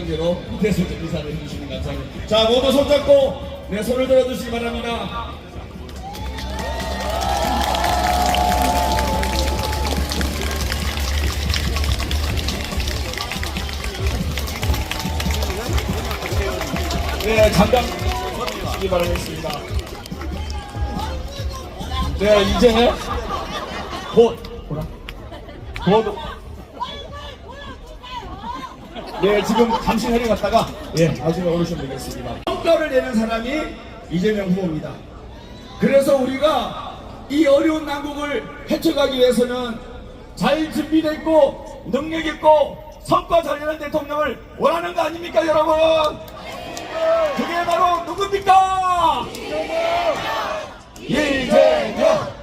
관계로 대선 인사를 해주시면 감사합니다. 자, 모두 손잡고 내 손을 들어주시기 바랍니다. 네, 잠깐 서주시기 바라겠습니다. 네, 이제 곧 네, 지금 잠시 내려갔다가 나중에 오르시면 되겠습니다. 성과를 내는 사람이 이재명 후보입니다. 그래서 우리가 이 어려운 난국을 헤쳐가기 위해서는 잘 준비됐고 능력 있고 성과 잘 내는 대통령을 원하는 거 아닙니까, 여러분? 그게 바로 누굽니까? 이재명.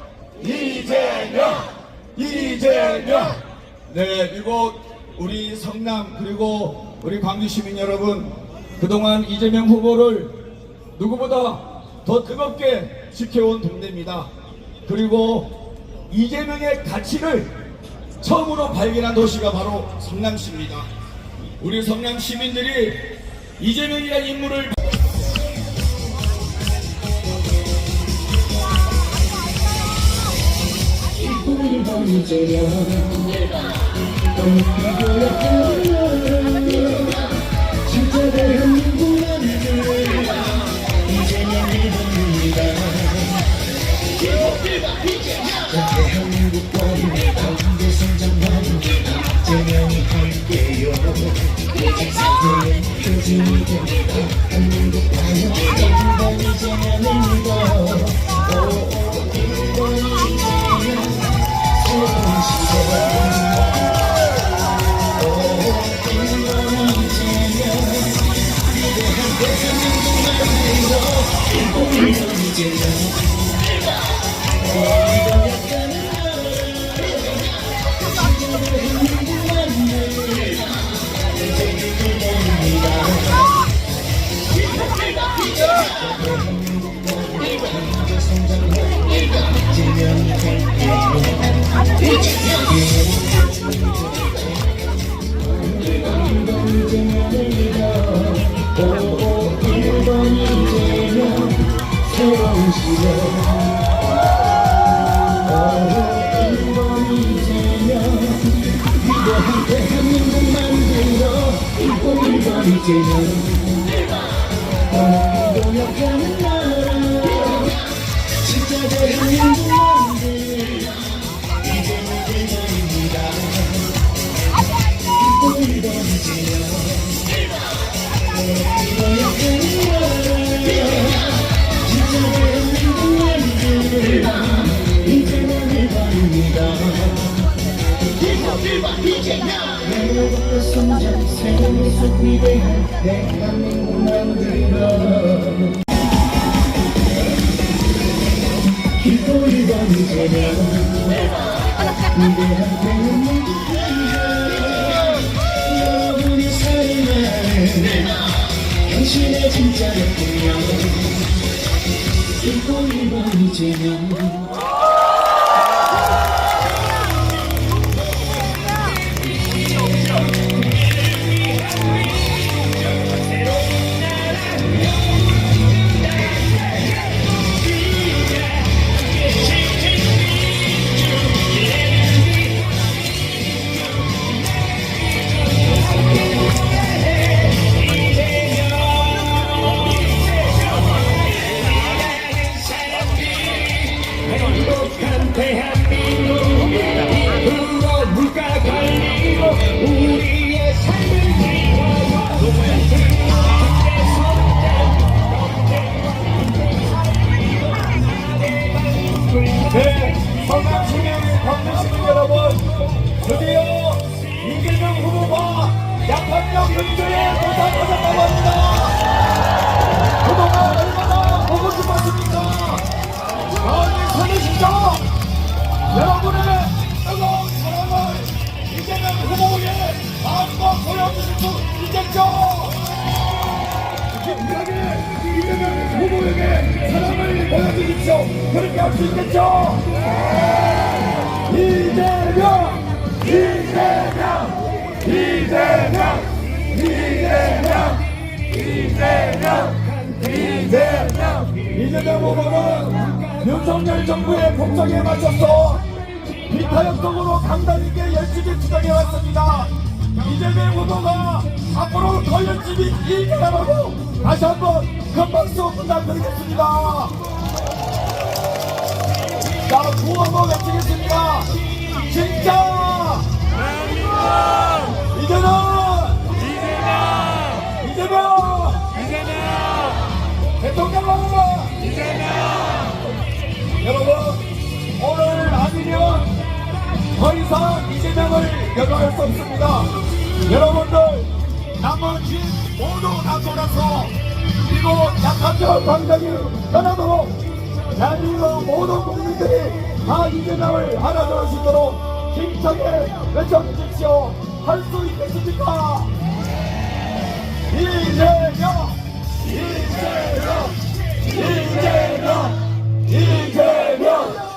네, 이곳 우리 성남 그리고 우리 광주 시민 여러분, 그동안 이재명 후보를 누구보다 더 뜨겁게 지켜온 동네입니다. 그리고 이재명의 가치를 처음으로 발견한 도시가 바로 성남시입니다. 우리 성남 시민들이 이재명이라는 인물을 진짜 대한민국 남들 이재명을 봅니다. 대한민국 법입니다. 가운데 성장합니다. 이재명이 할게요. 이재명은 표준이 됩니다. 한민국 가요. 1번 이재명을 믿어. 1번 이재명 새로운 시대. 새로운 시대. 위대한 대한민국 만들어 1번 이재명. 오늘도 역하는 나라 진짜 대한민국 만들 이재명 1번입니다. 1번 이재명. 오늘도 역하는 나라 행복과 성장 새로운 속 위대한 대한민국 만들어 기도 1번 이재명. 위대한 대한민국 여러분이 사랑하는 당신의 진짜 대통령 기도 1번 이재명. 네, 성남 시민, 광주 시민 여러분, 드디어 이재명 후보가 양판역 연주에 도착하셨다고 합니다. 그동안 얼마나 보고 싶었습니까? 많이 설레시죠? 여러분의 뜨거운 사랑을 이재명 후보에게 마음껏 보여주실 수 있겠죠? 이재명 후보에게 사랑을 보여주십시오. 그렇게 할 수 있겠죠? 이재명! 이재명! 이재명! 이재명 후보는 윤석열 정부의 공정에 맞춰서 비타협적으로 강단 있게 열심히 투쟁해 왔습니다. 이재명 후보가 앞으로 더 열심히 일해라고 다시 한번 큰 박수 부탁드리겠습니다. 자, 구호 한번 외치겠습니다. 진짜 이재명 대통령 여러분, 오늘 아니면 더 이상 이재명을 연호할 수 없습니다. 여러분들 남은 집 모두 다 돌아서 이곳 약한별 광장이 떠나도록 대한민국 모든 국민들이 다 이재명을 알아들을 수 있도록 힘차게 외쳐주십시오. 할 수 있겠습니까? 이재명! 이재명! 이재명! 이재명!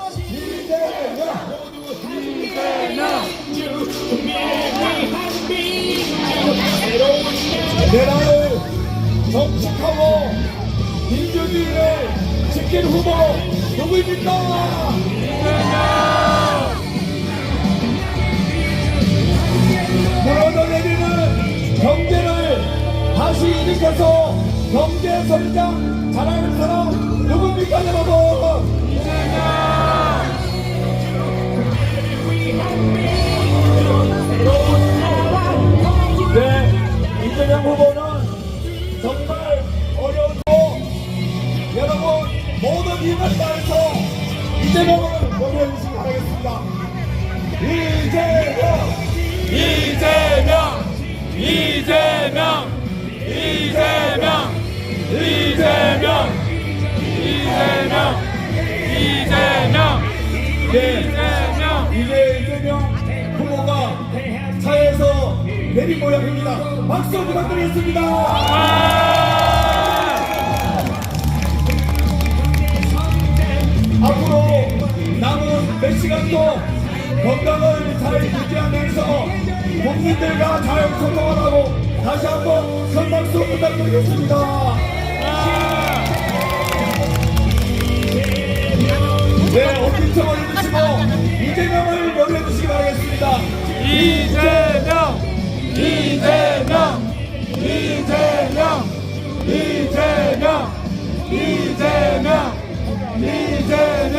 나라를 정착하고 민주주의를 지킬 후보 누구입니까? 무너져내리는 경제를 다시 일으켜서 경제 성장 잘하는 사람 누굽니까, 여러분? 네, 이재명 후보는 정말 어려워도 여러분 모든 힘을 다해서 이재명을 보내주시기 바라겠습니다. 이재명! 이재명! 이재명! 이재명! 이재명! 이재명! 이재명! 네, 이제 이재명 후보가 차에서 내린 모양입니다. 박수 부탁드리겠습니다. 앞으로 남은 몇 시간도 건강을 잘 유지하면서 국민들과 잘 소통하라고 다시 한번 큰 박수 부탁드리겠습니다. 네, 어깨청을 해주시고 이재명을 노래해주시기 바라겠습니다. 이재명! 이재명! 이재명! 이재명! 이재명! 이재명!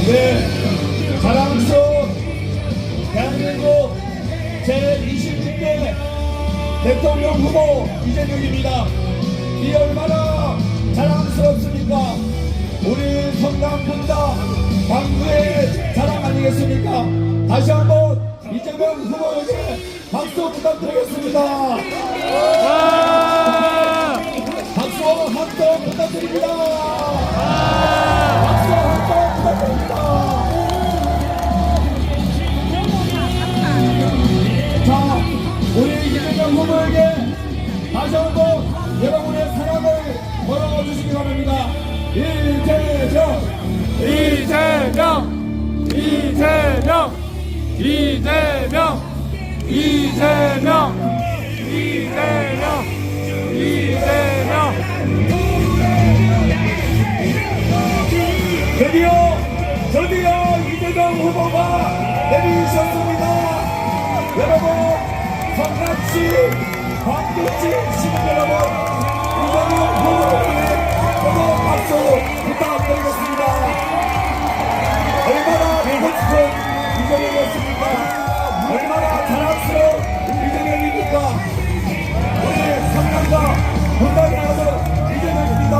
네, 자랑스러운 대한민국 제26대 대통령 후보 이재명입니다. 이 얼마나 자랑스럽습니까? 우리 성남 분당 광주의 자랑 아니겠습니까? 다시 한번 이재명 후보에게 박수 부탁드리겠습니다. 박수 한 번 부탁드립니다. 박수 한 번 부탁드립니다. 자, 우리 이재명 후보에게 다시 한번 여러분의 사랑을 걸어주시기 바랍니다. 이재명! 이재명! 이재명! 이재명! 이재명! 이재명! 이재명! 드디어 이재명 후보가 내리셨습니다. 여러분, 성남시, 광주시 시민 여러분, 이재명 후보에게 모두 박수 부탁드리겠습니다. 얼마나 보고 싶은 이재명이었습니까? 얼마나 자랑스러운 이재명입니까? 우리 성남과 분당에 가는 이재명입니다.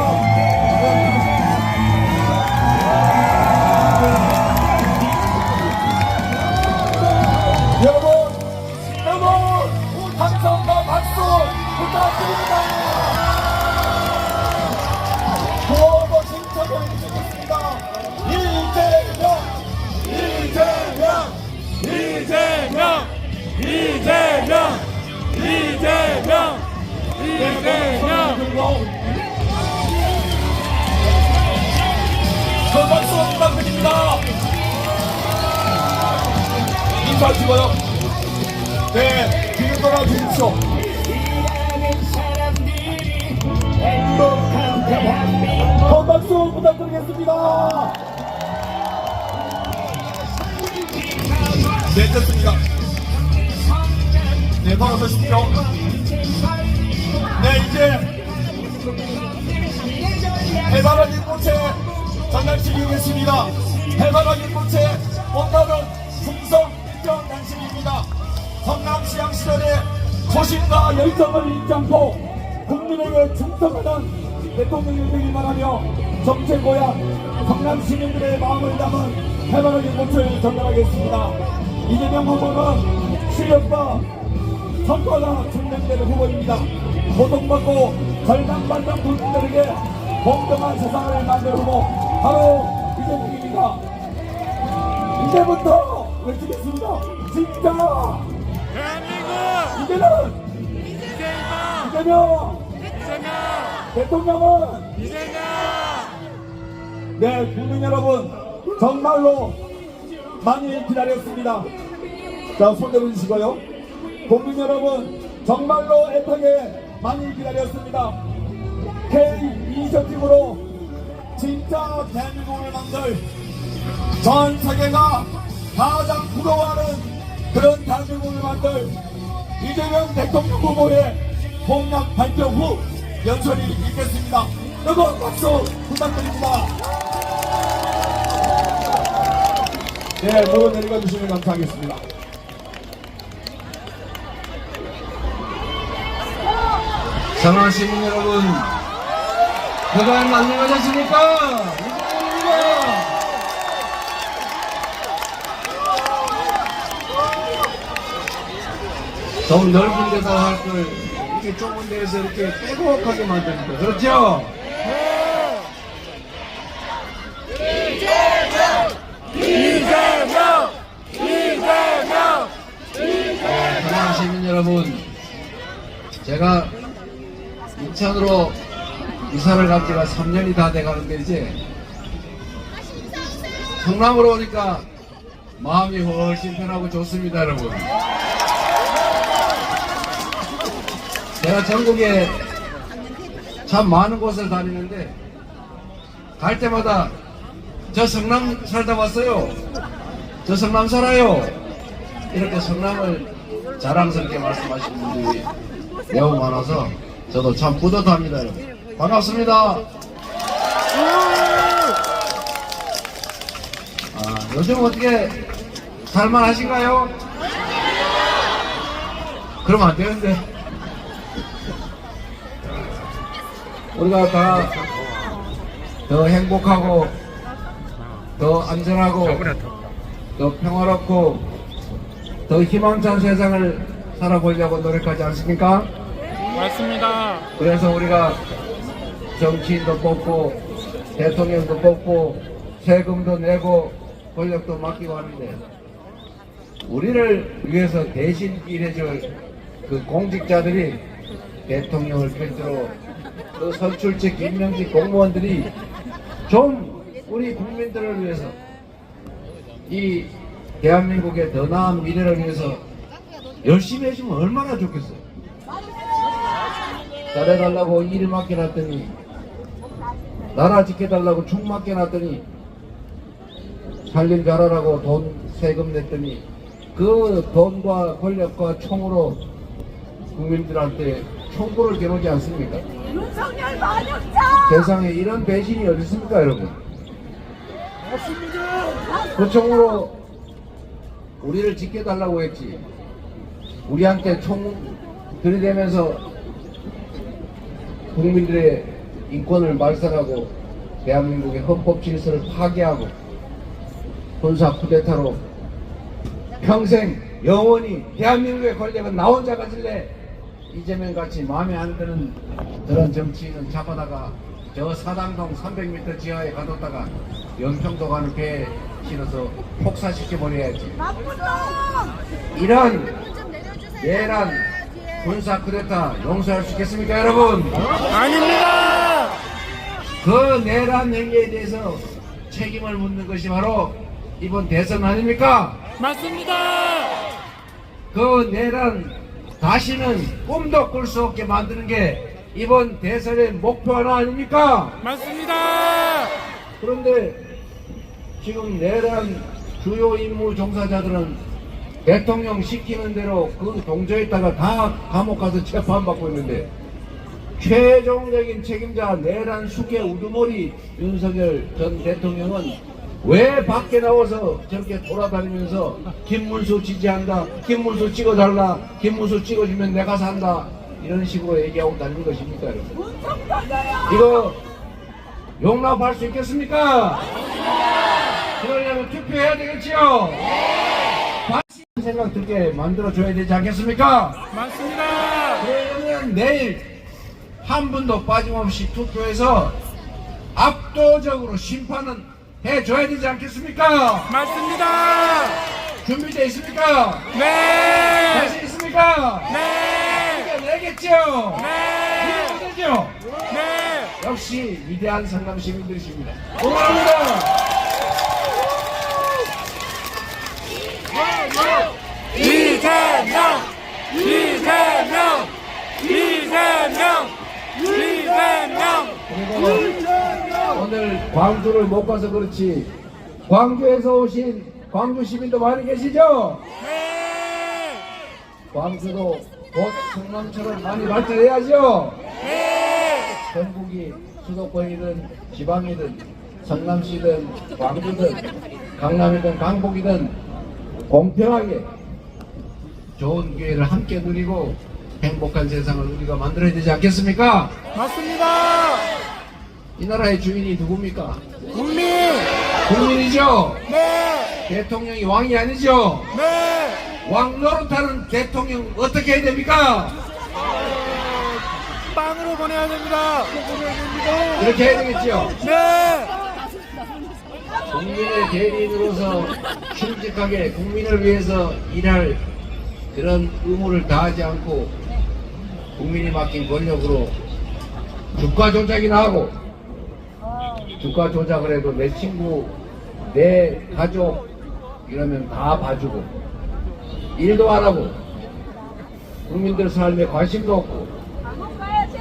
여러분, 함성과 박수 부탁드립니다. 구호도 신청해 주시겠습니다. 이재명! 이재명! 이재명! 이재명! 이재명! 이재명! 큰 박수 부탁드립니다. 박수 안 치고요. 네, 뒤를 돌아 주십시오. 큰 박수 부탁드리겠습니다. 네, 됐습니다. 네, 돌아서십시오. 네, 이제 해바라기 꽃에 장난치기겠습니다. 해바라기 꽃에 꽃다는 충성 인정 단식입니다. 성남시장 시절에 소신과 열정을 잊지 않고 국민에게 충성하는 대통령이 되기만 하며 정체 고향 성남 시민들의 마음을 담은 해바라기 꽃을 전달하겠습니다. 이재명 후보는 실력과 성과가 증명되는 후보입니다. 고통받고 절망받는 국민들에게 공정한 세상을 만들 후보 바로 이재명입니다. 이제부터 외치겠습니다. 진짜 대한민국 이제는 이재명 이재명 대통령은 이재명 네, 국민 여러분 정말로 많이 기다렸습니다. 자, 손 내려주시고요. 국민 여러분 정말로 애타게 많이 기다렸습니다. K2전팀으로 진짜 대한민국을 만들 전 세계가 가장 부러워하는 그런 대한민국을 만들 이재명 대통령 후보의 공약 발표 후 연설이 있겠습니다. 뜨거운 박수 부탁드립니다. 네, 모두 내려가 주시면 감사하겠습니다. 성남 시민 여러분, 그간 안녕하셨습니까? 이재명입니다. 좀 넓은 데서 할 걸 이렇게 좁은 데에서 이렇게 빼곡하게 만듭니다. 그렇죠? 이재명 성남 시민 여러분, 제가 인천으로 이사를 간 지가 3년이 다 돼가는데 이제 성남으로 오니까 마음이 훨씬 편하고 좋습니다, 여러분. 제가 전국에 참 많은 곳을 다니는데 갈 때마다 저 성남 살다 왔어요. 저 성남 살아요. 이렇게 성남을 자랑스럽게 말씀하시는 분들이 매우 많아서 저도 참 뿌듯합니다. 여러분. 반갑습니다. 요즘 어떻게 살만하신가요? 그러면 안 되는데. 우리가 다 더 행복하고 더 안전하고 더 평화롭고 더 희망찬 세상을 살아보려고 노력하지 않습니까? 맞습니다. 그래서 우리가 정치인도 뽑고 대통령도 뽑고 세금도 내고 권력도 맡기고 하는데 우리를 위해서 대신 일해줄 그 공직자들이 대통령을 필두로 그 선출직 임명직 공무원들이 좀 우리 국민들을 위해서 이 대한민국의 더 나은 미래를 위해서 열심히 해주면 얼마나 좋겠어요. 잘해달라고 일 맡겨놨더니 나라 지켜달라고 총 맡겨놨더니 살림 잘하라고 돈 세금 냈더니 그 돈과 권력과 총으로 국민들한테 총구를 겨누지 않습니까? 윤석열 만역자! 세상에 이런 배신이 어디 있습니까, 여러분? 그 총으로 우리를 지켜달라고 했지. 우리한테 총 들이대면서 국민들의 인권을 말살하고 대한민국의 헌법 질서를 파괴하고 군사 쿠데타로 평생 영원히 대한민국의 권력은 나 혼자 가질래. 이재명 같이 마음에 안 드는 그런 정치인은 잡아다가 저 사당동 300m 지하에 가뒀다가 연평도 가는 배에 실어서 폭사시켜버려야지. 이런 내란 군사 쿠데타 용서할 수 있겠습니까, 여러분? 아닙니다. 그 내란 행위에 대해서 책임을 묻는 것이 바로 이번 대선 아닙니까? 맞습니다. 그 내란 다시는 꿈도 꿀 수 없게 만드는 게 이번 대선의 목표 하나 아닙니까? 맞습니다. 그런데 지금 내란 주요 임무 종사자들은 대통령 시키는 대로 그 동조했다가 다 감옥 가서 재판받고 있는데 최종적인 책임자 내란 숙의 우두머리 윤석열 전 대통령은 왜 밖에 나와서 저렇게 돌아다니면서 김문수 지지한다, 김문수 찍어달라, 김문수 찍어주면 내가 산다 이런 식으로 얘기하고 다니는 것입니까 여러분? 이거 용납할 수 있겠습니까? 그러려면 투표해야 되겠지요? 다시 생각 들게 만들어줘야 되지 않겠습니까? 맞습니다. 그러면 내일 한 분도 빠짐없이 투표해서 압도적으로 심판은 해줘야 되지 않겠습니까? 맞습니다. 준비되어 있습니까? 네. 자신 있습니까? 네. 이겨내겠죠? 네. 이겨내죠? 네. 역시 위대한 성남 시민들이십니다. 고맙습니다. 이재명! 이재명! 이재명! 이재명! 그리고 오늘 광주를 못 가서 그렇지 광주에서 오신 광주 시민도 많이 계시죠? 네. 광주도 곧 성남처럼 많이 발전해야죠? 네. 전국이 수도권이든 지방이든 성남시든 광주든 강남이든 강북이든 공평하게 좋은 기회를 함께 누리고 행복한 세상을 우리가 만들어야 되지 않겠습니까? 맞습니다. 이 나라의 주인이 누굽니까? 국민! 국민이죠? 네. 대통령이 왕이 아니죠? 네. 왕 노릇하는 대통령 어떻게 해야 됩니까? 빵으로 보내야 됩니다. 이렇게 해야 되겠죠? 네. 국민의 대리인으로서 충직하게 국민을 위해서 일할 그런 의무를 다하지 않고 국민이 맡긴 권력으로 주가 조작이나 하고 주가 조작을 해도 내 친구, 내 가족 이러면 다 봐주고 일도 안 하고 국민들 삶에 관심도 없고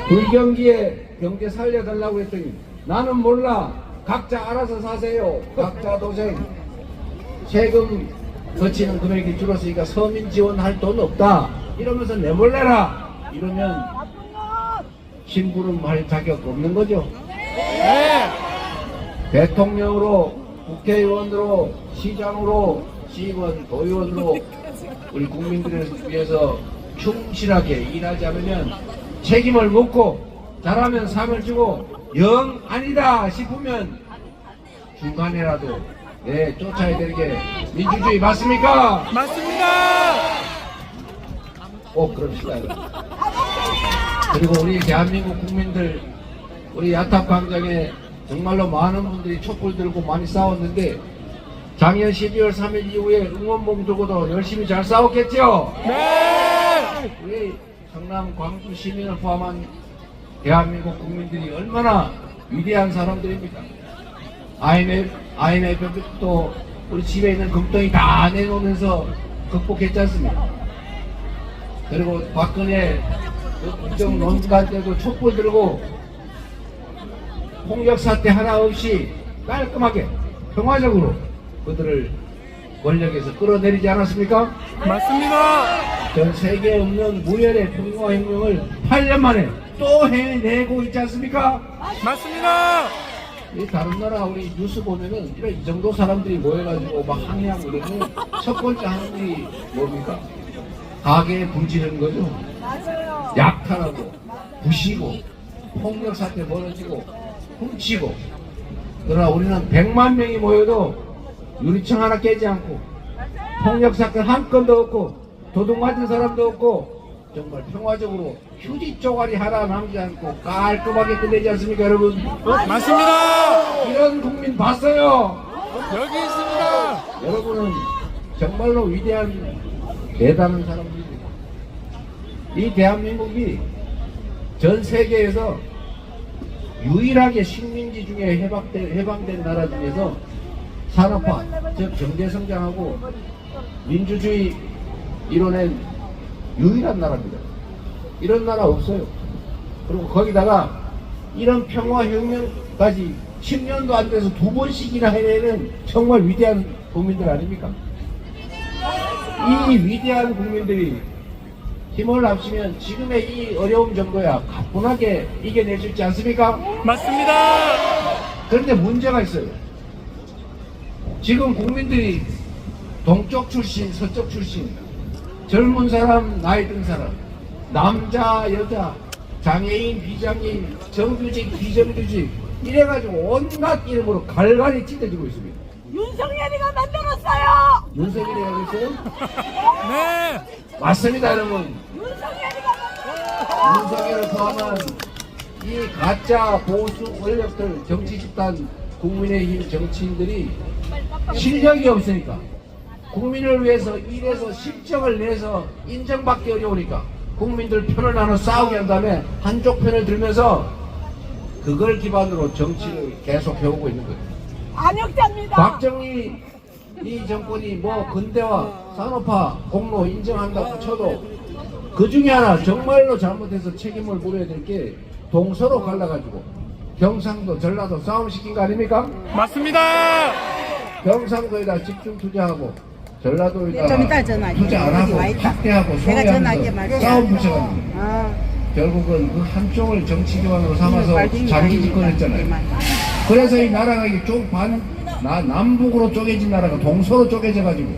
불경기에 경제 살려달라고 했더니 나는 몰라 각자 알아서 사세요 각자 도생 세금 거치는 금액이 줄었으니까 서민 지원할 돈 없다 이러면서 내몰래라 이러면 심부름할 자격 없는 거죠. 네. 대통령으로 국회의원으로 시장으로 시의원 도의원으로 우리 국민들을 위해서 충실하게 일하지 않으면 책임을 묻고 잘하면 상을 주고 영 아니다 싶으면 중간에라도 쫓아야 되는 게 민주주의 맞습니까? 맞습니다. 꼭 그럽시다. 그리고 우리 대한민국 국민들 우리 야탑 광장에 정말로 많은 분들이 촛불 들고 많이 싸웠는데 작년 12월 3일 이후에 응원봉 들고도 열심히 잘 싸웠겠죠? 네. 우리 성남 광주 시민을 포함한 대한민국 국민들이 얼마나 위대한 사람들입니까? IMF도 우리 집에 있는 금덩이 다 내놓으면서 극복했지 않습니까? 그리고 박근혜 국정농단 때도 촛불 들고 폭력 사태 하나 없이 깔끔하게 평화적으로 그들을 권력에서 끌어내리지 않았습니까? 맞습니다. 전 세계에 없는 무혈의 평화혁명을 8년 만에 또 해내고 있지 않습니까? 맞습니다. 이 다른 나라 우리 뉴스 보면은 이 정도 사람들이 모여가지고 막 항의하고 이러면 첫 번째 하는 일이 뭡니까? 가게에 불 지르는 거죠. 맞아요. 약탈하고 부시고 폭력 사태 벌어지고 훔치고 그러나 우리는 100만 명이 모여도 유리창 하나 깨지 않고 폭력 사건 한 건도 없고 도둑 맞은 사람도 없고 정말 평화적으로 휴지 쪼가리 하나 남지 않고 깔끔하게 끝내지 않습니까 여러분? 맞습니다. 이런 국민 봤어요? 여기 있습니다. 여러분은 정말로 위대한 대단한 사람들입니다. 이 대한민국이 전 세계에서 유일하게 식민지 중에 해방된 나라 중에서 산업화, 즉 경제성장하고 민주주의 이뤄낸 유일한 나라입니다. 이런 나라 없어요. 그리고 거기다가 이런 평화혁명까지 10년도 안 돼서 2번씩이나 해내는 정말 위대한 국민들 아닙니까? 이 위대한 국민들이 힘을 합치면 지금의 이 어려움 정도야 가뿐하게 이겨낼 수 있지 않습니까? 맞습니다. 그런데 문제가 있어요. 지금 국민들이 동쪽 출신, 서쪽 출신, 젊은 사람, 나이 든 사람, 남자, 여자, 장애인, 비장애인, 정규직, 비정규직 이래가지고 온갖 이름으로 갈갈이 찢어지고 있습니다. 윤석열이가 만들었어요. 윤석열이라고 했어요? 네. 맞습니다, 여러분. 윤석열이가 윤석열을 포함한 이 가짜 보수 권력들, 정치 집단, 국민의힘 정치인들이 실력이 없으니까 국민을 위해서 일해서 실적을 내서 인정받기 어려우니까 국민들 편을 나눠 싸우게 한 다음에 한쪽 편을 들면서 그걸 기반으로 정치를 계속 해오고 있는 거예요. 안역자입니다. 박정희 이 정권이 뭐 근대화, 산업화, 공로 인정한다고 쳐도 그 중에 하나 정말로 잘못해서 책임을 물어야 될 게 동서로 갈라가지고 경상도, 전라도 싸움시킨 거 아닙니까? 맞습니다. 경상도에다 집중 투자하고 전라도에다 좀 이따 전화할게. 투자 안 하고 와 있다. 확대하고 내가 전화할게 소외하면서 말이야. 싸움 붙여가지고 아, 결국은 그 한쪽을 정치 기반으로 삼아서 빨갱이가 자기 아니니까. 집권했잖아요. 그래서 이 나라가 이게 남북으로 쪼개진 나라가 동서로 쪼개져가지고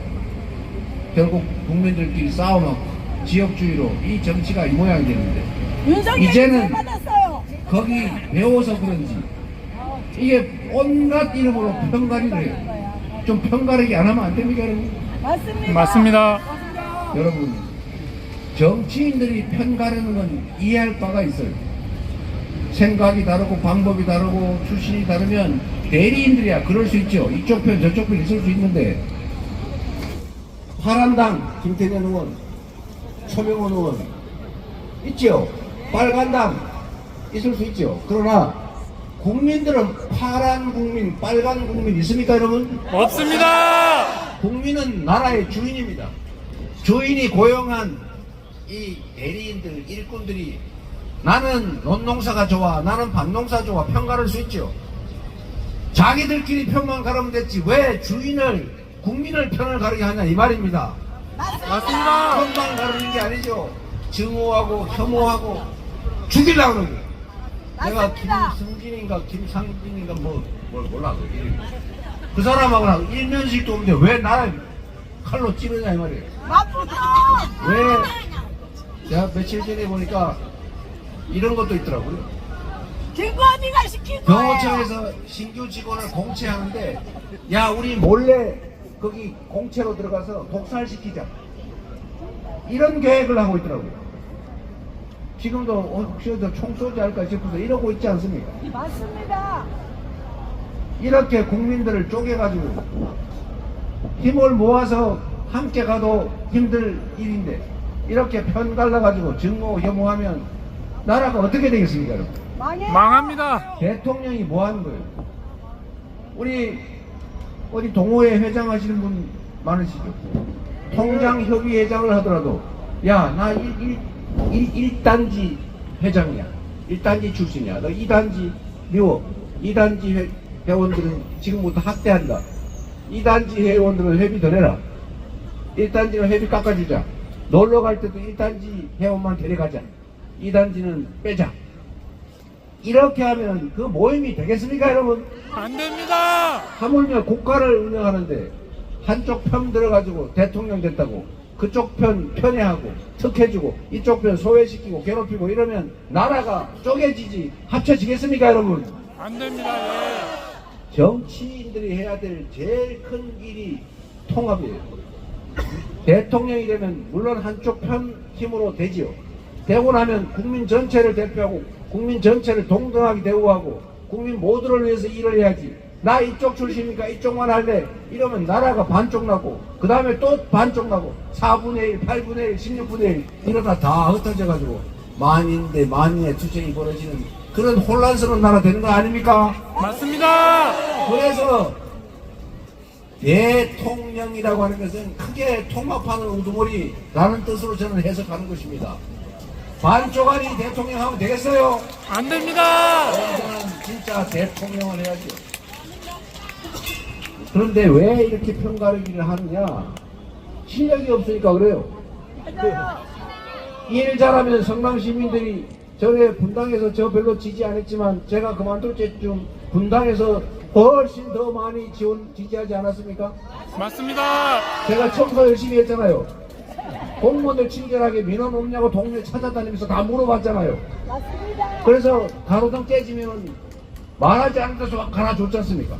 결국 국민들끼리 싸움하고 지역주의로 이 정치가 이 모양이 되는데 윤석열이 이제는 받았어요. 거기 배워서 그런지 이게 온갖 이름으로 편가리를 해요. 좀 편가르기 안 하면 안 됩니까, 여러분? 맞습니다. 맞습니다. 여러분, 정치인들이 편가르는 건 이해할 바가 있어요. 생각이 다르고 방법이 다르고 출신이 다르면 대리인들이야 그럴 수 있죠. 이쪽 편 저쪽 편 있을 수 있는데 파란당 김태년 의원, 초명원 의원 있죠. 빨간당 있을 수 있죠. 그러나 국민들은 파란 국민, 빨간 국민 있습니까, 여러분? 없습니다. 국민은 나라의 주인입니다. 주인이 고용한 이 대리인들, 일꾼들이 나는 논농사가 좋아, 나는 밭농사 좋아 편가를 수 있죠. 자기들끼리 편만 가르면 됐지 왜 주인을, 국민을 편을 가르게 하냐 이 말입니다. 맞습니다. 편만 가르는 게 아니죠. 증오하고 혐오하고 죽이려고 그러는 거예요. 내가 맞습니다. 김승진인가 김상진인가 뭘 몰라 그 사람하고는 일면식도 없는데 왜 나를 칼로 찌르냐 이 말이에요. 맞습니다. 왜 제가 며칠 전에 보니까 이런 것도 있더라고요. 김건희가 시킨 거예요. 경호처에서 신규 직원을 공채하는데 야 우리 몰래 거기 공채로 들어가서 독살시키자 이런 계획을 하고 있더라고요. 지금도 혹시 총 쏘지 않을까 싶어서 이러고 있지 않습니까? 맞습니다. 이렇게 국민들을 쪼개가지고 힘을 모아서 함께 가도 힘들 일인데 이렇게 편 갈라가지고 증오 혐오하면 나라가 어떻게 되겠습니까, 여러분? 망합니다. 대통령이 뭐 하는 거예요? 우리 어디 동호회 회장 하시는 분 많으시죠? 통장협의회장을 하더라도 야 나 1단지 회장이야. 1단지 출신이야. 너 2단지 미워. 2단지 회원들은 지금부터 학대한다. 2단지 회원들은 회비 더 내라. 1단지는 회비 깎아주자. 놀러 갈 때도 1단지 회원만 데려가자. 2단지는 빼자. 이렇게 하면 그 모임이 되겠습니까, 여러분? 안 됩니다. 하물며 국가를 운영하는데 한쪽 편 들어가지고 대통령 됐다고 그쪽 편 편애하고 특혜주고 이쪽 편 소외시키고 괴롭히고 이러면 나라가 쪼개지지 합쳐지겠습니까, 여러분? 안 됩니다. 예. 정치인들이 해야 될 제일 큰 일이 통합이에요. 대통령이 되면 물론 한쪽 편 힘으로 되지요. 되고 나면 국민 전체를 대표하고 국민 전체를 동등하게 대우하고 국민 모두를 위해서 일을 해야지. 나 이쪽 출신이니까 이쪽만 할래 이러면 나라가 반쪽 나고 그 다음에 또 반쪽 나고 4분의 1, 8분의 1, 16분의 1 이러다 다 흩어져 가지고 만인대 만인의 투쟁이 벌어지는 그런 혼란스러운 나라 되는 거 아닙니까? 맞습니다. 그래서 대통령이라고 하는 것은 크게 통합하는 우두머리라는 뜻으로 저는 해석하는 것입니다. 반쪽알이 대통령 하면 되겠어요? 안 됩니다. 저는 진짜 대통령을 해야죠. 그런데 왜 이렇게 편가르기를 하느냐? 실력이 없으니까 그래요. 일 잘하면 성남 시민들이 저에 분당에서 저 별로 지지 안 했지만 제가 그만둘 때쯤 분당에서 훨씬 더 많이 지지하지 않았습니까? 맞습니다. 제가 청소 열심히 했잖아요. 공무원들 친절하게 민원 없냐고 동네 찾아다니면서 다 물어봤잖아요. 맞습니다. 그래서 가로등 깨지면 말하지 않는 데서 막 갈아줬지 않습니까?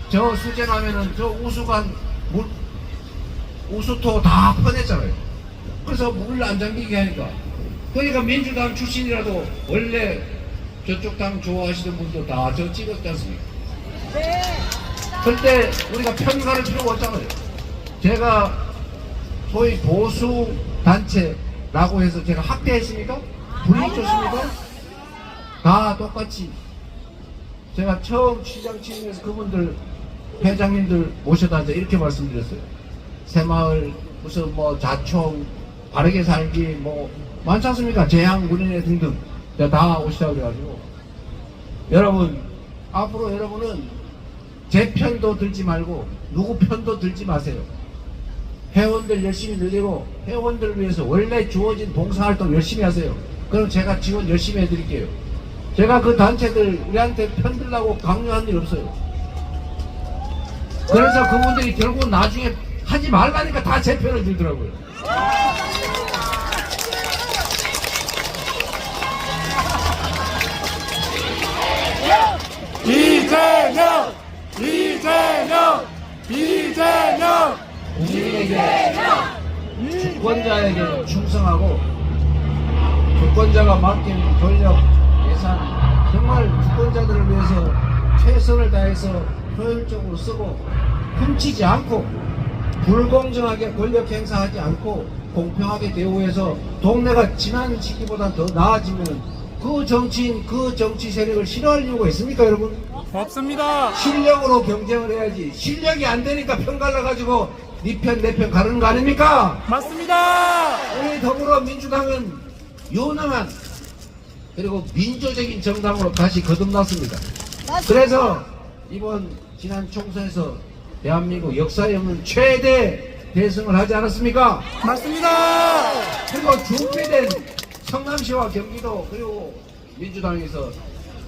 저 수재나면은 저 우수관 우수토 다 퍼냈잖아요. 그래서 물 안 잠기게 하니까. 그러니까 민주당 출신이라도 원래 저쪽 당 좋아하시던 분도 다 저 찍었지 않습니까? 네. 그때 우리가 편가를 필요가 없잖아요. 제가 소위 보수 단체라고 해서 제가 학대했습니까? 불이익 줬습니까? 다 똑같이 제가 처음 시장 취임해서 그분들 회장님들 모셔다 앉아 이렇게 말씀드렸어요. 새마을 무슨 뭐 자총 바르게 살기 뭐 많지 않습니까? 재향 군인회 등등 다 오시라고 그래가지고 여러분 앞으로 여러분은 제 편도 들지 말고 누구 편도 들지 마세요. 회원들 열심히 늘리고 회원들을 위해서 원래 주어진 봉사활동 열심히 하세요. 그럼 제가 지원 열심히 해드릴게요. 제가 그 단체들 우리한테 편들라고 강요한 일 없어요. 그래서 그분들이 결국 나중에 하지 말라니까 다 제 편을 들더라고요. 이재명! 이재명! 이재명! 국민에게 주권자에게 충성하고 주권자가 맡긴 권력 예산 정말 주권자들을 위해서 최선을 다해서 효율적으로 쓰고 훔치지 않고 불공정하게 권력 행사하지 않고 공평하게 대우해서 동네가 지난 시기보다 더 나아지면 그 정치인 그 정치 세력을 싫어할 이유가 있습니까 여러분? 없습니다. 실력으로 경쟁을 해야지. 실력이 안 되니까 편 갈라가지고 네 편 내 편 가르는 거 아닙니까? 맞습니다. 우리 더불어민주당은 유능한 그리고 민주적인 정당으로 다시 거듭났습니다. 그래서 이번 지난 총선에서 대한민국 역사에 없는 최대 대승을 하지 않았습니까? 맞습니다. 그리고 준비된 성남시와 경기도 그리고 민주당에서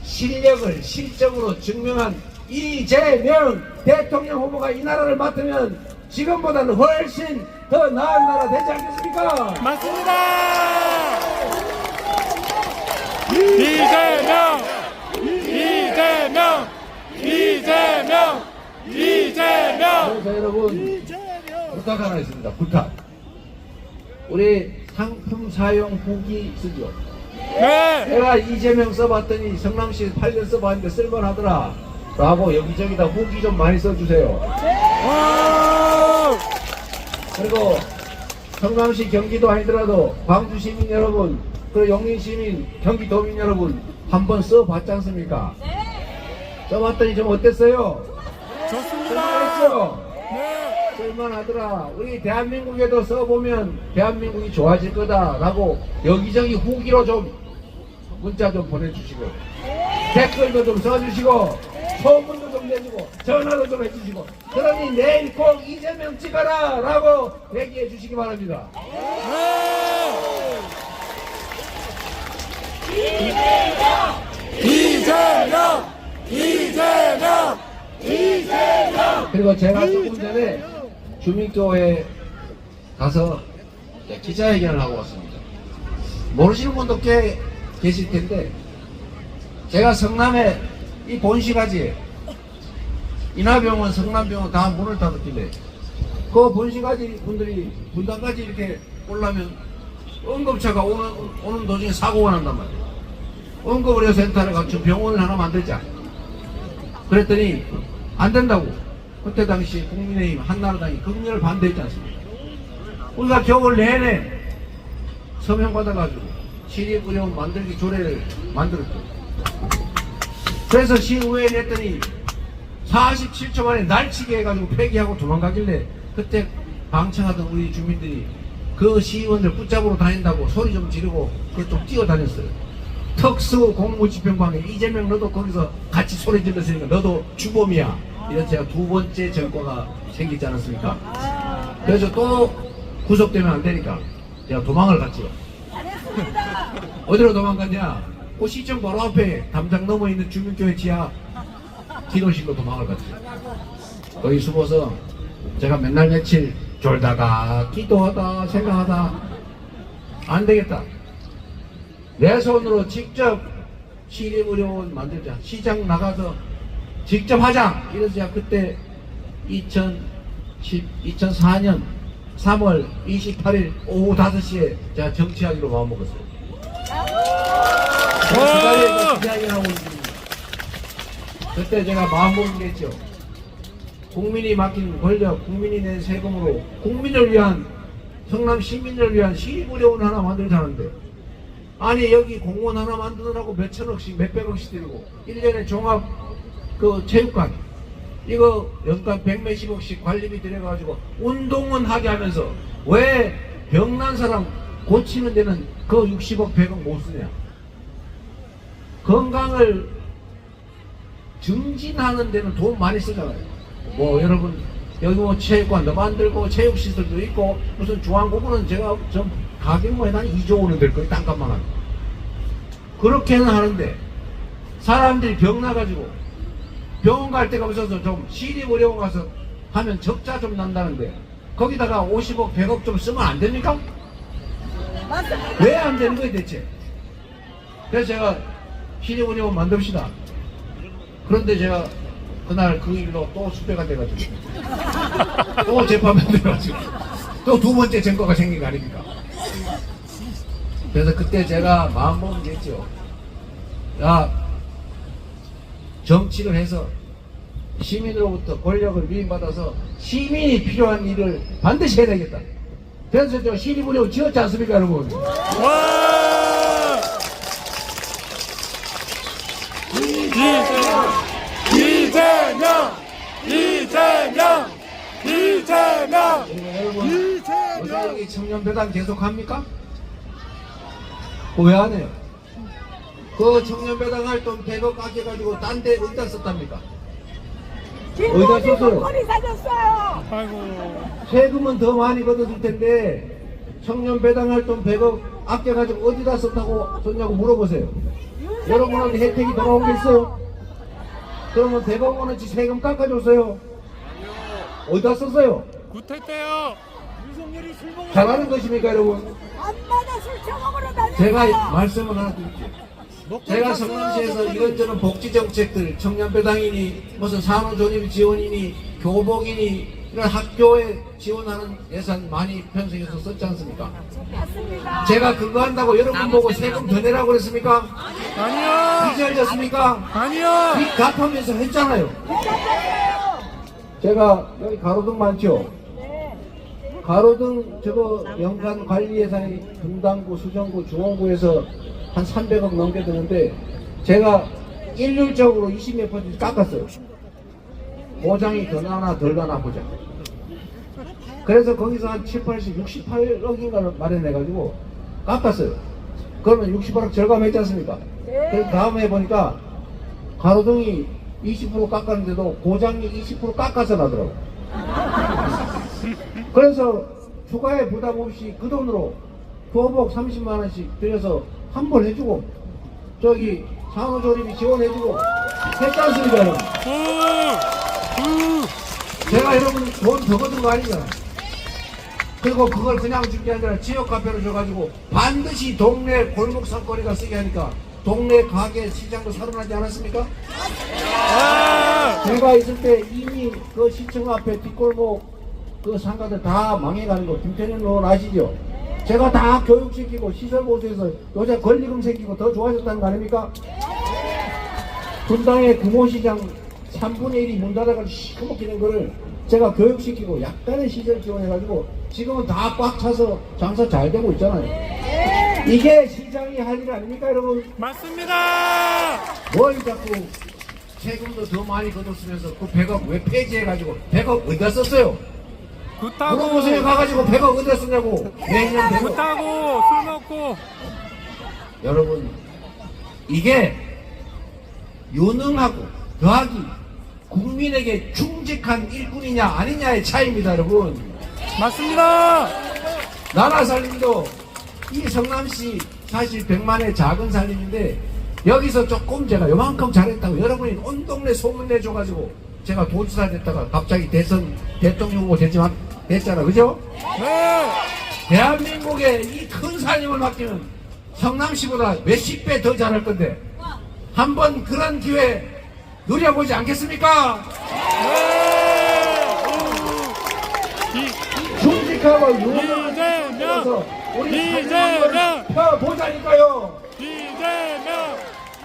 실력을 실적으로 증명한 이재명 대통령 후보가 이 나라를 맡으면 지금보다는 훨씬 더 나은 나라 되지 않겠습니까? 맞습니다. 이재명! 이재명! 이재명! 이재명! 그래서 여러분 부탁 하나 있습니다. 부탁. 우리 상품 사용 후기 쓰죠. 네! 내가 이재명 써봤더니 성남시 8년 써봤는데 쓸만하더라 라고 여기저기다 후기 좀 많이 써주세요. 와! 그리고 성남시 경기도 아니더라도 광주 시민 여러분 그리고 용인 시민 경기도민 여러분 한번 써봤지 않습니까? 써봤더니 좀 어땠어요? 좋습니다. 쓸만했죠? 네! 쓸만하더라. 우리 대한민국에도 써보면 대한민국이 좋아질 거다라고 여기저기 후기로 좀 문자 좀 보내주시고 댓글도 좀 써주시고 소문도 좀 내주고 전화도 좀 해주시고 그러니 내일 꼭 이재명 찍어라 라고 얘기해 주시기 바랍니다. 이재명! 이재명! 이재명! 그리고 제가 조금 전에 주민교회 가서 기자회견을 하고 왔습니다. 모르시는 분도 꽤 계실 텐데 제가 성남에 이 본시가지에 인하병원, 성남병원 다 문을 닫았길래 그 본시가지 분들이 분당까지 이렇게 오려면 응급차가 오는 도중에 사고가 난단 말이에요. 응급의료센터를 갖춘 병원을 하나 만들자. 그랬더니 안 된다고. 그때 당시 국민의힘 한나라당이 극렬 반대했지 않습니까? 우리가 겨울 내내 서명 받아가지고 시립의료원 만들기 조례를 만들었죠. 그래서 시의회에 냈더니 47초 만에 날치기 해가지고 폐기하고 도망가길래 그때 방청하던 우리 주민들이 그 시의원들 붙잡으러 다닌다고 소리 좀 지르고 그쪽 뛰어다녔어요. 특수 공무집행관에 이재명 너도 거기서 같이 소리 질렀으니까 너도 주범이야. 이런 제가 두 번째 전과가 생기지 않았습니까? 그래서 또 구속되면 안 되니까 제가 도망을 갔죠. 잘했습니다. 어디로 도망갔냐? 그 시청 바로 앞에 담장 넘어 있는 주민교회 지하 기도실로 도망을 갔죠. 거기 숨어서 제가 맨날 며칠 졸다가 기도하다 생각하다 안 되겠다. 내 손으로 직접 시립의료원 만들자. 시장 나가서 직접 하자. 이래서 제가 그때 2004년 3월 28일 오후 5시에 제가 정치하기로 마음먹었어요. 제가 그 자리에 기자회견하고 있습니다. 그때 제가 마음먹은 게 있죠. 국민이 맡긴 권력, 국민이 낸 세금으로 국민을 위한, 성남 시민을 위한 시립의료원 하나 만들자는데, 아니 여기 공원 하나 만드느라고 몇천억씩 몇백억씩 들고 1년에 종합 그 체육관 이거 연간 100몇십억씩 관리비 들여가지고 운동은 하게 하면서 왜 병난 사람 고치는 데는 그 60억 100억 못 쓰냐. 건강을 증진하는 데는 돈 많이 쓰잖아요. 뭐 여러분 여기 뭐 체육관도 만들고 체육시설도 있고 무슨 중앙고구는 제가 좀 가격만 한 2조 원은 될 거예요. 땅값만 하면. 그렇게는 하는데 사람들이 병 나가지고 병원 갈 데가 없어서 좀 시립의료원 가서 하면 적자 좀 난다는데 거기다가 50억 100억 좀 쓰면 안 됩니까? 맞습니다. 왜 안 되는 거예요 대체? 그래서 제가 시립의료원 만듭시다. 그런데 제가 그날 그 일로 또 수배가 돼가지고 또 재판만 돼가지고 또 두 번째 증거가 생긴 거 아닙니까? 그래서 그때 제가 마음먹은 게 있죠. 야, 정치를 해서 시민으로부터 권력을 위임받아서 시민이 필요한 일을 반드시 해야 되겠다. 그래서 저 시립의료원 지었지 않습니까 여러분? 와! 이재명! 이재명! 이재명! 여러분 이재명! 요새 여기 청년배당 계속 합니까? 왜 안 해요? 그 청년배당 할 돈 100억 아껴가지고 딴 데 어디다 썼답니까? 어디다 썼어요? 머리 사줬어요. 아이고. 세금은 더 많이 걷어줄 텐데 청년배당 할 돈 100억 아껴가지고 어디다 썼다고 썼냐고 물어보세요. 여러분한테 혜택이 돌아온 게 있어요? 그러면 100억 원어치 세금 깎아줬어요? 어디다 썼어요? 구태때요. 잘하는 것입니까 여러분? 밤마다 술 처먹으러 다녔어요. 제가 말씀을 하나 드릴게요. 제가 성남시에서 이런저런 복지정책들, 청년배당이니 무슨 산후조리비 지원이니 교복이니 이런 학교에 지원하는 예산 많이 편성해서 썼지 않습니까? 맞습니다. 제가 그거 한다고 여러분 보고 세금 더 내라고 그랬습니까? 아니요. 이제 알셨습니까? 아니요. 빚 갚으면서 했잖아요. 제가 여기 가로등 많죠? 가로등 저거 연간 관리 예산이 분당구, 수정구, 중원구에서 한 300억 넘게 드는데 제가 일률적으로 20몇 % 깎았어요. 보장이 더 나나 덜 나나 보자. 그래서 거기서 한 7, 80, 68억인가를 마련해가지고 깎았어요. 그러면 68억 절감했지 않습니까? 그래서 다음에 보니까 가로등이 20% 깎았는데도 고장이 20% 깎아서 나더라고. 그래서 추가에 부담 없이 그 돈으로 교복 30만원씩 들여서 환불 해주고 저기 산후조리비 지원해주고 했지 않습니까 여러분? 제가 여러분 돈 더 거둔 거 아니잖아. 그리고 그걸 그냥 줄 게 아니라 지역 카페로 줘가지고 반드시 동네 골목 상거리가 쓰게 하니까 동네 가게 시장도 살아나지 않았습니까? 제가 있을 때 이미 그 시청 앞에 뒷골목 그 상가들 다 망해가는 거 김태년 의원 아시죠? 제가 다 교육시키고 시설 보수해서 요새 권리금 생기고 더 좋아졌다는 거 아닙니까? 분당의 금호시장 3분의 1이 문 닫아가지고 시커멓게 된 거를 제가 교육시키고 약간의 시설 지원해가지고 지금은 다 꽉 차서 장사 잘 되고 있잖아요. 이게 시장이 할 일 아닙니까 여러분? 맞습니다. 뭘 자꾸 세금도 더 많이 걷었으면서 그 100억 왜 폐지해가지고 100억 어디다 썼어요? 굿하고 물어보세요. 가가지고 100억 어디다 쓰냐고. 매년 100억. 굿하고 술 먹고 여러분, 이게 유능하고 더하기 국민에게 충직한 일꾼이냐 아니냐의 차이입니다, 여러분. 맞습니다. 나라 살림도 이 성남시 사실 100만의 작은 살림인데 여기서 조금 제가 요만큼 잘했다고 여러분이 온 동네 소문내줘가지고 제가 도지사 됐다가 갑자기 대통령 후보 됐잖아, 그죠? 네. 대한민국의 이 큰 살림을 맡기면 성남시보다 몇십 배 더 잘할 건데 한번 그런 기회 누려보지 않겠습니까? 충직하고 유능한 이재명! 우리 이재명! 살림을 펴보자니까요. 이재명!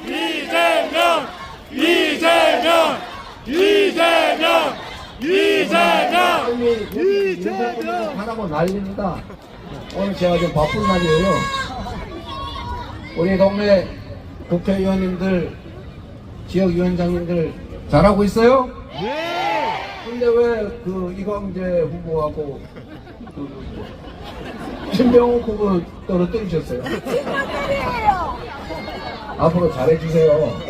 이재명! 이재명! 이재명! 이재명! 이재명 하라고 난립니다. 오늘 제가 좀 바쁜 날이에요. 우리 동네 국회의원님들, 지역위원장님들 잘하고 있어요? 네! 근데 왜 그 이광재 후보하고 신병욱 후보 떨어뜨리셨어요? 친구들이에요. 앞으로 잘해주세요.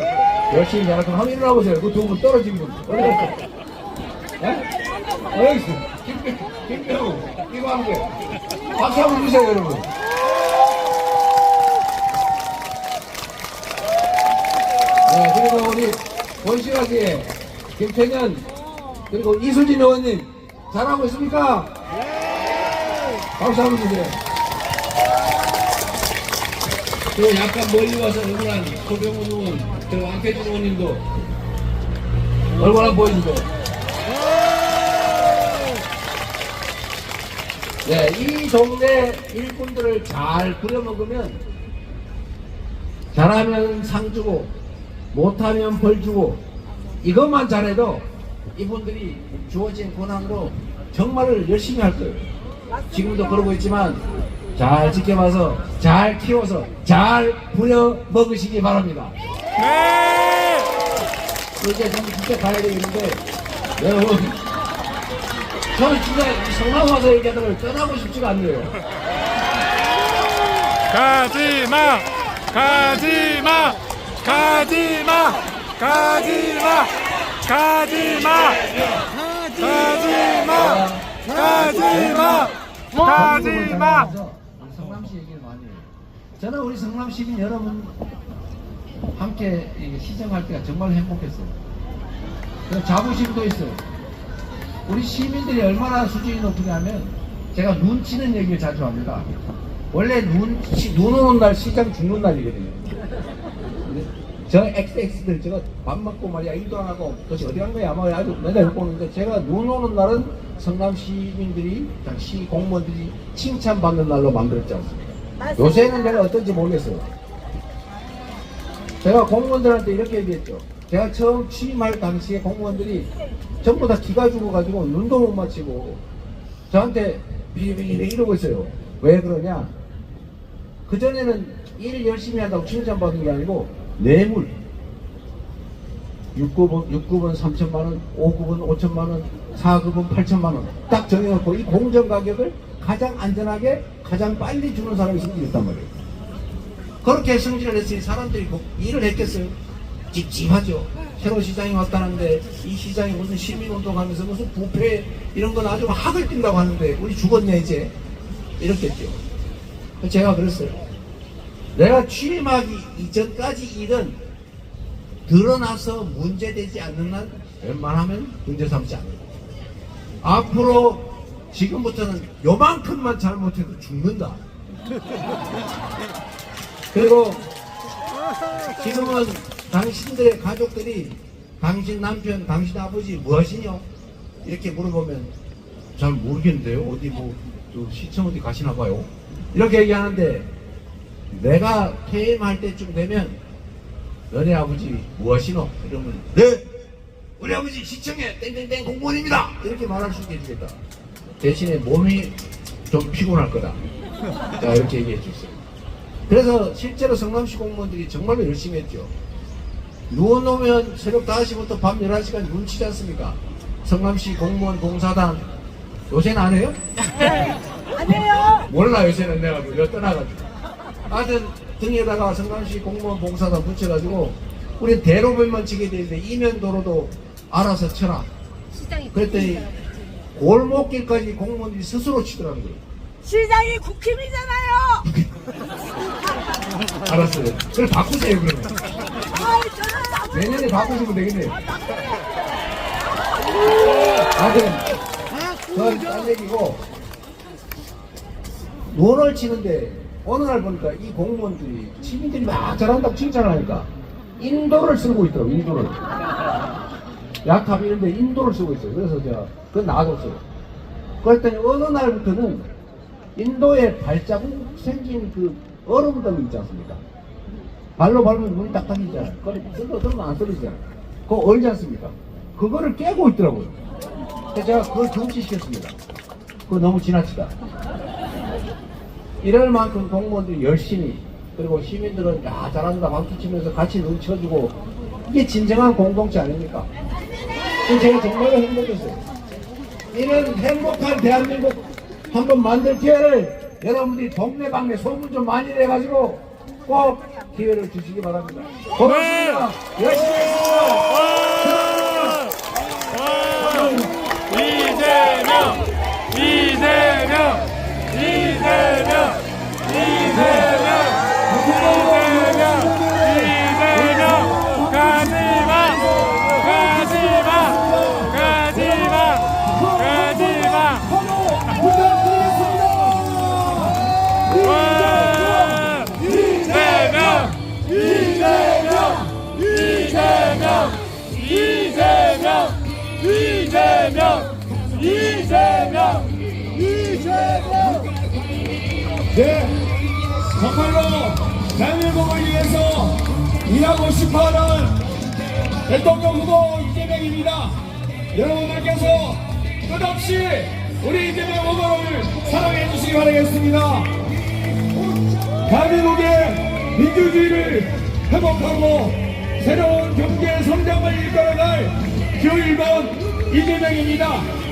열심히 잘하고 한번 일어나보세요. 그 두 분 떨어진 분 어디 갔어요? 예? 어디 있어? 김병욱, 이광재. 박수 한번 주세요, 여러분. 네, 그리고 우리 원시가지 김태년 그리고 이수진 의원님 잘하고 있습니까? 박수 한번 주세요. 또 약간 멀리 와서 응원한 소병훈 의원, 저 안태준 의원님도 얼굴 한번 보여주세요. 네, 이 동네 일꾼들을 잘 부려먹으면 잘하면 상 주고 못하면 벌 주고 이것만 잘해도 이분들이 주어진 권한으로 정말 열심히 할 거예요. 지금도 그러고 있지만 잘 지켜봐서 잘 키워서 잘 부려먹으시기 바랍니다. 네! 이제 좀 진짜 가야 되겠는데 여러분 저는 진짜 이 성남 와서 얘기하다가 떠나고 싶지가 않네요. 가지마! 가지마! 가지마! 가지마! 가지마! 가지마! 가지마! 가지마! 성남시 얘기를 많이 해요. 저는 우리 성남 시민 여러분 함께 이게 시정할 때가 정말 행복했어요. 그래서 자부심도 있어요. 우리 시민들이 얼마나 수준이 높으냐면 제가 눈 치는 얘기를 자주 합니다. 원래 눈 오는 날 시장 죽는 날이거든요. 저 XX들 제가 밥 먹고 말이야 일도 안 하고 도대체 어디 간 거야 아마 아주 맨날 욕 보는데 제가 눈 오는 날은 성남 시민들이 시 공무원들이 칭찬받는 날로 만들었지 않습니까? 요새는 내가 어떤지 모르겠어요. 제가 공무원들한테 이렇게 얘기했죠. 제가 처음 취임할 당시에 공무원들이 전부 다 기가 죽어가지고 눈도 못 맞히고 저한테 비리비리 이러고 있어요. 왜 그러냐? 그전에는 일 열심히 한다고 칭찬받은 게 아니고 뇌물 6급은 3천만원, 5급은 5천만원, 4급은 8천만원 딱 정해놓고 이 공정 가격을 가장 안전하게 가장 빨리 주는 사람이 승진했단 말이에요. 그렇게 승진을 했으니 사람들이 일을 했겠어요? 찝찝하죠. 새로 시장이 왔다는데 이 시장이 무슨 시민운동하면서 무슨 부패 이런 건 아주 학을 뛴다고 하는데 우리 죽었냐 이제 이렇겠죠. 제가 그랬어요. 내가 취임하기 이전까지 일은 드러나서 문제되지 않는 한 웬만하면 문제 삼지 않는다. 앞으로 지금부터는 요만큼만 잘못해도 죽는다. 그리고 지금은 당신들의 가족들이 당신 남편, 당신 아버지 뭐 하시냐? 이렇게 물어보면 잘 모르겠는데요. 어디 시청 어디 가시나 봐요. 이렇게 얘기하는데 내가 퇴임할 때쯤 되면 너네 아버지 뭐 하시노? 이러면 네! 우리 아버지 시청에 땡땡땡 공무원입니다! 이렇게 말할 수 있게 해주겠다. 대신에 몸이 좀 피곤할 거다. 자, 이렇게 얘기해 줬어요. 그래서 실제로 성남시 공무원들이 정말로 열심히 했죠. 누워놓으면 새벽 5시부터 밤 11시까지 눈 치지 않습니까? 성남시 공무원 봉사단 요새는 안 해요? 안 해요. 몰라 요새는 내가 몇 떠나가지고 아들 등에다가 성남시 공무원 봉사단 붙여가지고 우리 대로변만 치게 되는데 이면도로도 알아서 쳐라. 그랬더니 골목길까지 공무원들이 스스로 치더라는 거예요. 시장이 국힘이잖아요. 알았어요. 그걸 바꾸세요 그러면. 아이, 저는 아무 내년에 바꾸시면 되겠네요. 아무튼 그건 딴 얘기고 논을 치는데 어느 날 보니까 이 공무원들이 시민들이 막 잘한다고 칭찬하니까 인도를 쓰고 있더라고. 인도를 약합 이런데 인도를 쓰고 있어요. 그래서 제가 그건 놔뒀어요. 그랬더니 어느 날부터는 인도에 발자국 생긴 그 얼음덩이 있지 않습니까? 발로 밟으면 눈이 딱딱이잖아요. 그러면 안 떨어지잖아요. 그거 얼지 않습니까? 그거를 깨고 있더라고요. 그래서 제가 그걸 정지시켰습니다. 그거 너무 지나치다. 이럴 만큼 공무원들이 열심히, 그리고 시민들은 야 잘한다 박수치면서 같이 눈 쳐주고, 이게 진정한 공동체 아닙니까? 그래서 제가 정말로 행복했어요. 이런 행복한 대한민국 한번 만들 기회를 여러분들이 동네방네 소문 좀 많이 내가지고 꼭 기회를 주시기 바랍니다. 고맙습니다. 열심히 하겠습니다. 이재명! 네, 정말로 대한민국을 위해서 일하고 싶어하는 대통령 후보 이재명입니다. 여러분들께서 끝없이 우리 이재명 후보를 사랑해 주시기 바라겠습니다. 대한민국의 민주주의를 회복하고 새로운 경제 성장을 이끌어갈 그 1번 이재명입니다.